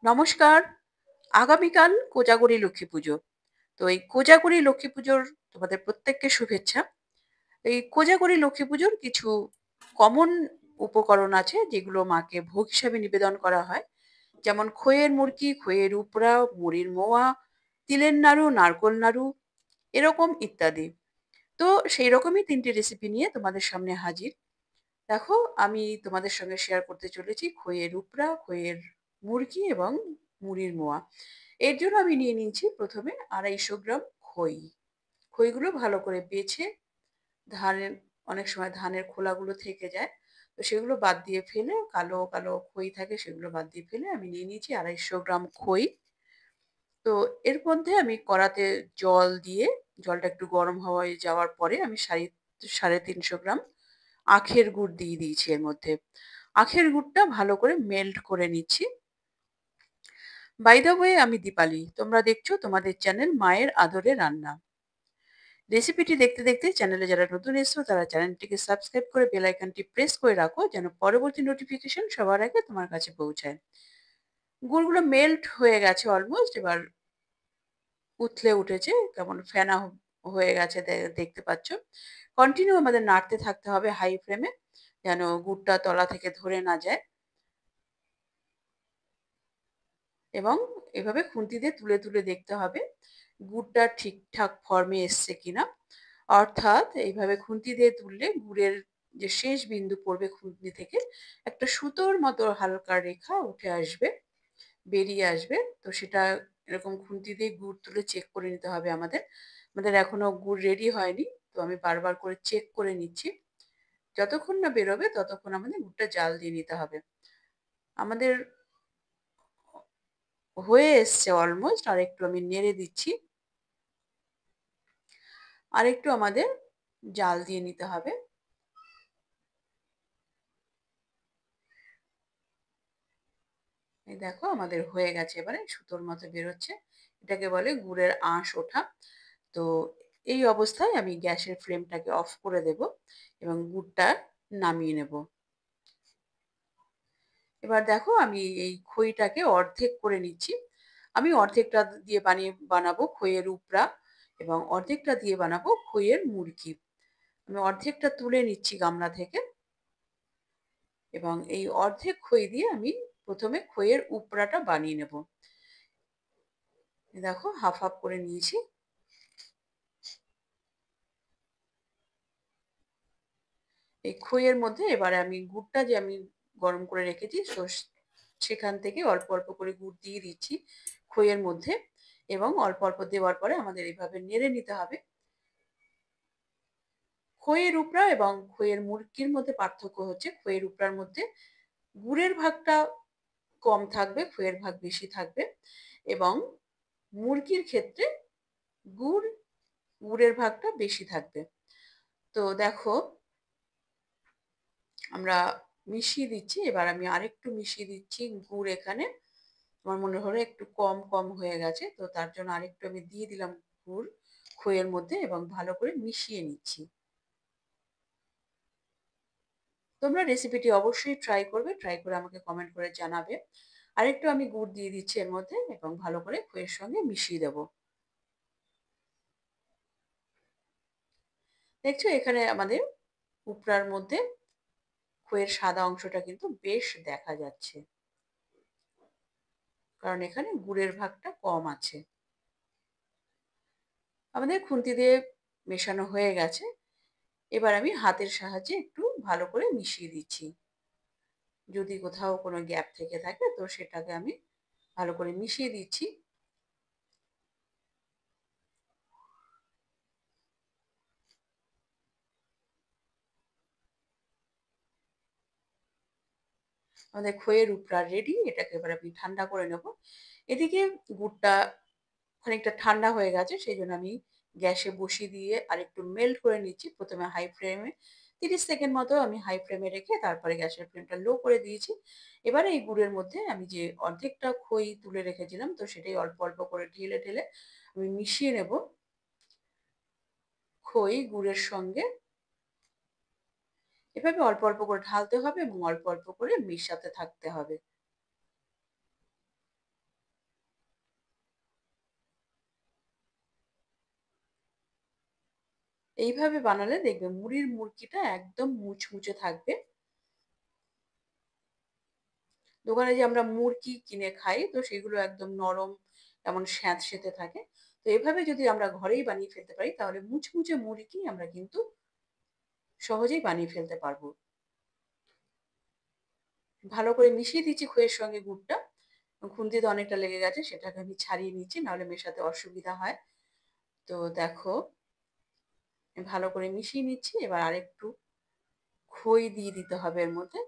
নমস্কার। আগামীকাল কোজাগরী লক্ষ্মী পুজো। তো এই কোজাগরী লক্ষ্মী পুজোর তোমাদের প্রত্যেককে শুভেচ্ছা। এই কোজাগরী লক্ষ্মী পুজোর কিছু কমন উপকরণ আছে যেগুলো মাকে ভোগ হিসাবে নিবেদন করা হয়। যেমন খইয়ের মুড়কি, খইয়ের উপরা, মুড়ির মোয়া, তিলের নাড়ু, নারকোল নাড়ু এরকম ইত্যাদি। তো সেই রকমই ৩ টে রেসিপি নিয়ে তোমাদের সামনে হাজির। দেখো, আমি তোমাদের সঙ্গে শেয়ার করতে চলেছি খইয়ের উপরা, খইয়ের মুড়কি এবং মুড়ির মোয়া। এর জন্য আমি নিয়ে নিয়েছি প্রথমে ২৫০ গ্রাম খই। খইগুলো ভালো করে বেছে ধানের অনেক সময় ধানের খোলাগুলো থেকে যায়। তো সেগুলো বাদ দিয়ে ফেলে কালো, কালো খই থাকে সেগুলো বাদ দিয়ে ফেলে আমি নিয়ে নিয়েছি ২৫০ গ্রাম খই। তো এর মধ্যে আমি কড়াতে জল দিয়ে জলটা একটু গরম হয়ে যাওয়ার পরে আমি ৩৫০ গ্রাম আখের গুড় দিয়ে দিয়েছি এর মধ্যে। আখের গুড়টা ভালো করে মেল্ট করে নিচ্ছি। বাই দ্য ওয়ে, আমি দীপালি। তোমরা দেখছো তোমাদের চ্যানেল মায়ের আদরে রান্না। রেসিপিটি দেখতে দেখতে চ্যানেলে যারা নতুন এসছো তারা চ্যানেলটিকে সাবস্ক্রাইব করে বেল আইকনটি প্রেস করে রাখো যেন পরবর্তী নোটিফিকেশন সবার আগে তোমার কাছে পৌঁছায়। গুড়গুলো মেল্ট হয়ে গেছে অলমোস্ট। এবার উথলে উঠেছে, কেমন ফেনা হয়ে গেছে দেখতে পাচ্ছ। কন্টিনিউ আমাদের নাড়তে থাকতে হবে হাই ফ্লেমে যেন গুড়টা তলা থেকে ধরে না যায়। এবং এভাবে খুন্তি দিয়ে তুলে তুলে দেখতে হবে গুড়টা ঠিকঠাক ফর্মে এসছে কিনা। অর্থাৎ এইভাবে খুন্তি দিয়ে তুললে গুড়ের যে শেষ বিন্দু পড়বে খুন্তি থেকে একটা সুতোর মতো হালকা রেখা উঠে আসবে, বেরিয়ে আসবে। তো সেটা এরকম খুন্তি দিয়ে গুড় তুলে চেক করে নিতে হবে আমাদের। আমাদের এখনো গুড় রেডি হয়নি, তো আমি বারবার করে চেক করে নিচ্ছি। যতক্ষণ না বেরোবে ততক্ষণ আমাদের গুড়টা জাল দিয়ে নিতে হবে। আমাদের হয়ে এসছে অলমোস্ট। আর একটু আমি নেড়ে দিচ্ছি। আর একটু আমাদের জাল দিয়ে নিতে হবে। এই দেখো আমাদের হয়ে গেছে, এবারে সুতোর মতো বেরোচ্ছে। এটাকে বলে গুড়ের আঁশ ওঠা। তো এই অবস্থায় আমি গ্যাসের ফ্লেমটাকে অফ করে দেব এবং গুড়টা নামিয়ে নেব। এবার দেখো আমি এই খইটাকে অর্ধেক করে নিচ্ছি। আমি অর্ধেকটা দিয়ে বানাবো খইয়ের উপরা এবং অর্ধেকটা দিয়ে বানাবো খইয়ের মুড়কি। আমি অর্ধেকটা তুলে নিচ্ছি গামলা থেকে এবং এই অর্ধেক খই দিয়ে আমি প্রথমে খইয়ের উপরাটা বানিয়ে নেব। দেখো হাফ হাফ করে নিয়েছি। এই খইয়ের মধ্যে এবারে আমি গুড়টা যে আমি গরম করে রেখেছি সেখান থেকে অল্প অল্প করে গুড় দিয়ে দিচ্ছি খইয়ের মধ্যে এবং অল্প অল্প দেওয়ার পরে আমাদের এইভাবে নেড়ে নিতে হবে। খইয়ের উপরা এবং খইয়ের মুড়কির মধ্যে পার্থক্য হচ্ছে খইয়ের উপরার মধ্যে গুড়ের ভাগটা কম থাকবে, খইয়ের ভাগ বেশি থাকবে। এবং মুড়কির ক্ষেত্রে গুড় গুড়ের ভাগটা বেশি থাকবে। তো দেখো আমরা মিশিয়ে দিচ্ছি। এবার আমি আরেকটু মিশিয়ে দিচ্ছি গুড় এখানে। আমার মনে হলো একটু কম কম হয়ে গেছে, তো তার জন্য আরেকটু আমি দিয়ে দিলাম গুড় খইয়ের মধ্যে এবং ভালো করে মিশিয়ে নিচ্ছি। তোমরা রেসিপিটি অবশ্যই ট্রাই করবে, ট্রাই করে আমাকে কমেন্ট করে জানাবে। আরেকটু আমি গুড় দিয়ে দিচ্ছি এর মধ্যে এবং ভালো করে খইয়ের সঙ্গে মিশিয়ে দেব। দেখছো এখানে আমাদের উপরার মধ্যে খইয়ের সাদা অংশটা কিন্তু বেশ দেখা যাচ্ছে, কারণ এখানে গুড়ের ভাগটা কম আছে। আমাদের খুন্তি দিয়ে মেশানো হয়ে গেছে। এবার আমি হাতের সাহায্যে একটু ভালো করে মিশিয়ে দিচ্ছি। যদি কোথাও কোনো গ্যাপ থেকে থাকে তো সেটাকে আমি ভালো করে মিশিয়ে দিচ্ছি। আমাদের খইয়ের উপরা রেডি। এটাকে এবার আমি ঠান্ডা করে নেব। এদিকে গুড়টা খানিকটা ঠান্ডা হয়ে গেছে, সেই জন্য আমি গ্যাসে বসিয়ে দিয়ে আরেকটু মেল্ট করে নিচ্ছি। প্রথমে হাই ফ্লেমে ৩০ সেকেন্ড মতো আমি হাই ফ্লেমে রেখে তারপরে গ্যাসের ফ্লেমটা লো করে দিয়েছি। এবারে এই গুড়ের মধ্যে আমি যে অর্ধেকটা খই তুলে রেখেছিলাম তো সেটাই অল্প অল্প করে ঢেলে ঢেলে আমি মিশিয়ে নেব খই গুড়ের সঙ্গে। এভাবে অল্প অল্প করে ঢালতে হবে এবং অল্প অল্প করে মেশাতে থাকতে হবে। এইভাবে বানালে দেখবে মুড়ির মুরকিটা একদম মুচমুচে থাকবে। দোকানে যে আমরা মুরকি কিনে খাই তো সেগুলো একদম নরম, কেমন স্যাঁতসেঁতে থাকে। তো এভাবে যদি আমরা ঘরেই বানিয়ে ফেলতে পারি তাহলে মুচমুচে মুরকি আমরা কিন্তু সহজেই বানিয়ে ফেলতে পারবো। ভালো করে মিশিয়ে দিচ্ছি খইয়ের সঙ্গে গুড়টা। খুন্তিতে অনেকটা লেগে গেছে, সেটাকে আমি ছাড়িয়ে নিচ্ছি, নাহলে মেশাতে অসুবিধা হয়। তো দেখো, ভালো করে মিশিয়ে নিচ্ছি। এবার আরেকটু খই দিয়ে দিতে হবে এর মধ্যে।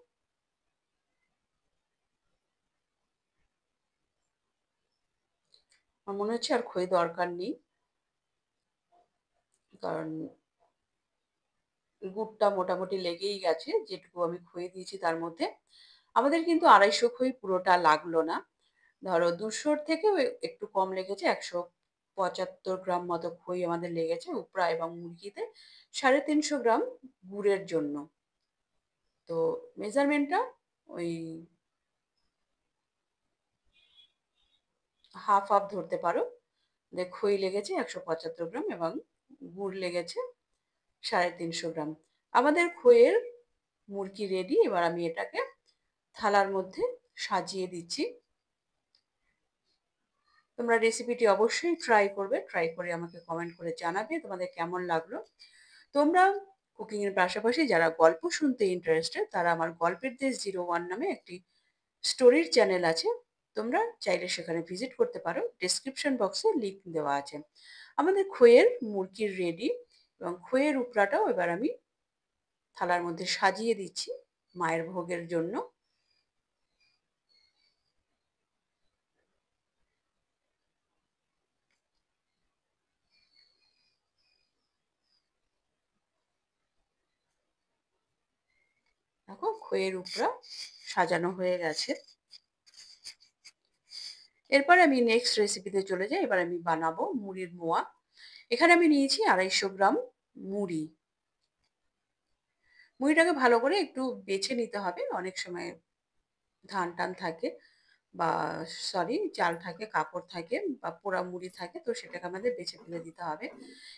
আমার মনে হচ্ছে আর খই দরকার নেই। কারণ গুড়টা মোটামুটি লেগেই গেছে যেটুকু আমি খই দিয়েছি তার মধ্যে। আমাদের কিন্তু ২৫০ খই পুরোটা লাগলো না। ধরো ২০০ র থেকেও একটু কম লেগেছে। ১৭৫ গ্রাম মতো খই আমাদের লেগেছে উপরা এবং মুরগিতে। ৩৫০ গ্রাম গুড়ের জন্য। তো মেজারমেন্টটা ওই হাফ, হাফ ধরতে পারো। যে খই লেগেছে ১৭৫ গ্রাম এবং গুড় লেগেছে ৩৫০ গ্রাম। আমাদের খইয়ের মুরগি রেডি। এবার আমি এটাকে থালার মধ্যে সাজিয়ে দিচ্ছি। তোমরা রেসিপিটি অবশ্যই ট্রাই করবে। ট্রাই করে আমাকে কমেন্ট করে জানাবে তোমাদের কেমন লাগলো। তোমরা কুকিং এর পাশাপাশি যারা গল্প শুনতে ইন্টারেস্টেড তারা আমার গল্পের দেশ 01 নামে একটি স্টোরির চ্যানেল আছে। তোমরা চাইলে সেখানে ভিজিট করতে পারো। ডেসক্রিপশন বক্সে লিংক দেওয়া আছে। আমাদের খইয়ের মুরগির রেডি এবং খইয়ের উপরাটাও এবার আমি থালার মধ্যে সাজিয়ে দিচ্ছি মায়ের ভোগের জন্য। দেখো খইয়ের উপরা সাজানো হয়ে গেছে। এরপরে আমি নেক্সট রেসিপিতে চলে যাই। এবার আমি বানাবো মুড়ির মোয়া। এখানে আমি নিয়েছি ২৫০ গ্রাম মুড়ি। মুড়িটাকে ভালো করে একটু বেছে নিতে হবে। অনেক সময় ধান-টান থাকে বা সরি চাল থাকে, কাপড় থাকে বা পোড়া মুড়ি থাকে, তো সেটাকে আমাদের বেছে ফেলে দিতে হবে।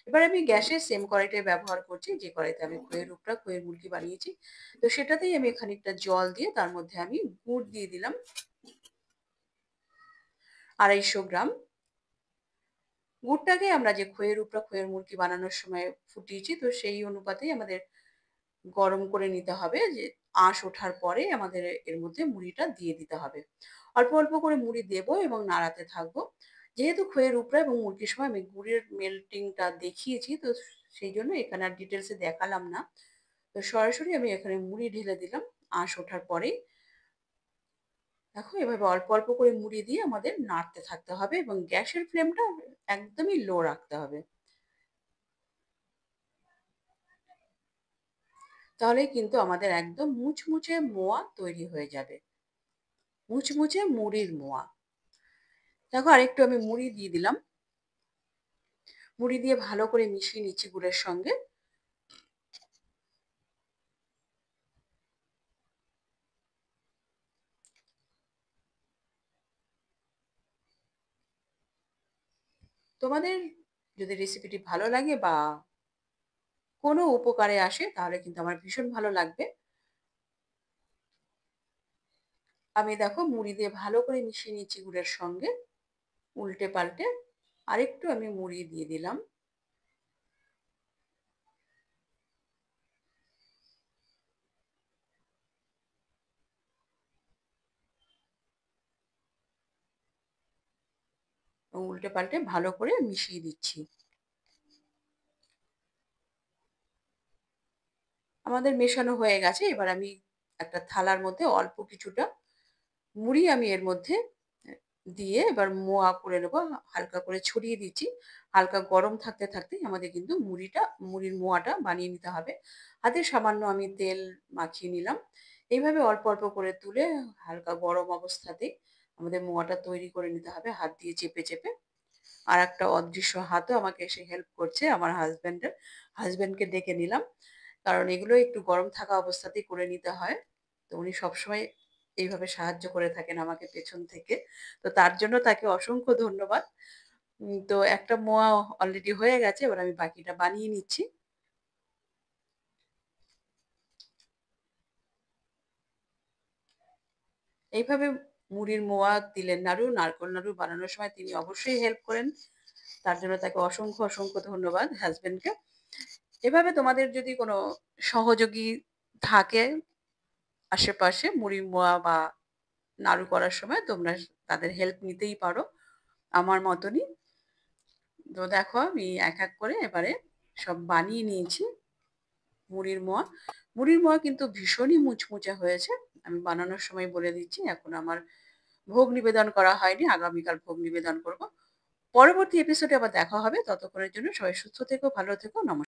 এবার আমি গ্যাসে সেম কড়াইটাই ব্যবহার করছি যে কড়াইতে আমি খইয়ের উপরা, খইয়ের মুরকি বানিয়েছি। তো সেটাতেই আমি খানিকটা জল দিয়ে তার মধ্যে আমি গুড় দিয়ে দিলাম ২৫০ গ্রাম। গুড়টাকে আমরা যে খইয়ের উপরা, খইয়ের মুরকি বানানোর সময় ফুটিয়েছি, তো সেই অনুপাতেই আমাদের গরম করে নিতে হবে। যে আঁশ ওঠার পরে আমাদের এর মধ্যে মুড়িটা দিয়ে দিতে হবে। অল্প, অল্প করে মুড়ি দেবো এবং নাড়াতে থাকবো। যেহেতু খইয়ের উপরা এবং মুরকির সময় আমি গুড়ের মেল্টিংটা দেখিয়েছি, তো সেই জন্য এখানে আর ডিটেইলস এ দেখালাম না। তো সরাসরি আমি এখানে মুড়ি ঢেলে দিলাম আঁশ ওঠার পরেই। দেখো এভাবে অল্প, অল্প করে মুড়ি দিয়ে আমাদের নাড়তে থাকতে হবে এবং গ্যাসের ফ্লেমটা একদমই লো রাখতে হবে। তাহলেই কিন্তু আমাদের একদম মুচমুচে মোয়া তৈরি হয়ে যাবে। মুচমুচে মুড়ির মোয়া। দেখো আরেকটু আমি মুড়ি দিয়ে দিলাম। মুড়ি দিয়ে ভালো করে মিশিয়ে নিচ্ছি গুড়ের সঙ্গে। তোমাদের যদি রেসিপিটি ভালো লাগে বা কোনো উপকারে আসে তাহলে কিন্তু আমার ভীষণ ভালো লাগবে। আমি দেখো মুড়ি দিয়ে ভালো করে মিশিয়ে নিচ্ছি গুড়ের সঙ্গে। উল্টে পাল্টে আরেকটু আমি মুড়ি দিয়ে দিলাম। এবং উল্টে পাল্টে ভালো করে মিশিয়ে দিচ্ছি। আমাদের মেশানো হয়ে গেছে। এবার আমি একটা থালার মধ্যে অল্প কিছুটা মুড়ি আমি এর মধ্যে দিয়ে এবার মোয়া করে নেবো। হালকা করে ছড়িয়ে দিচ্ছি। হালকা গরম থাকতে, থাকতেই আমাদের কিন্তু মুড়ির মোয়াটা বানিয়ে নিতে হবে। হাতে সামান্য আমি তেল মাখিয়ে নিলাম। এইভাবে অল্প, অল্প করে তুলে হালকা গরম অবস্থাতেই আমাদের মোয়াটা তৈরি করে নিতে হবে হাত দিয়ে চেপে, চেপে। আরেকটা অদৃশ্য হাতও আমাকে এসে হেল্প করছে আমার হাসব্যান্ডের। হাসব্যান্ডকে ডেকে নিলাম। কারণ এগুলো একটু গরম থাকা অবস্থাতেই করে নিতে হয়। তো উনি সবসময় এইভাবে সাহায্য করে থাকেন আমাকে পেছন থেকে। তো তার জন্য তাকে অসংখ্য ধন্যবাদ। তো একটা মোয়া অলরেডি হয়ে গেছে। এবার আমি বাকিটা বানিয়ে নিচ্ছি। এইভাবে মুড়ির মোয়া, তিলের নাড়ু, নারকোল নাড়ু বানানোর সময় তিনি অবশ্যই হেল্প করেন। তার জন্য তাকে অসংখ্য, অসংখ্য ধন্যবাদ হাসব্যান্ডকে। এভাবে তোমাদের যদি কোনো সহযোগী থাকে আশেপাশে মুড়ি মোয়া বা নাড়ু করার সময় তোমরা তাদের হেল্প নিতেই পারো আমার মতনই। তো দেখো আমি এক এক করে এবারে সব বানিয়ে নিয়েছি মুড়ির মোয়া। মুড়ির মোয়া কিন্তু ভীষণই মুচমুচে হয়েছে। আমি বানানোর সময় বলে দিচ্ছি। এখন আমার ভোগ নিবেদন করা হয়নি। আগামীকাল ভোগ নিবেদন করব। পরবর্তী এপিসোডে আবার দেখা হবে। ততক্ষণের জন্য সবাই সুস্থ থেকো, ভালো থেকো। নমস্কার।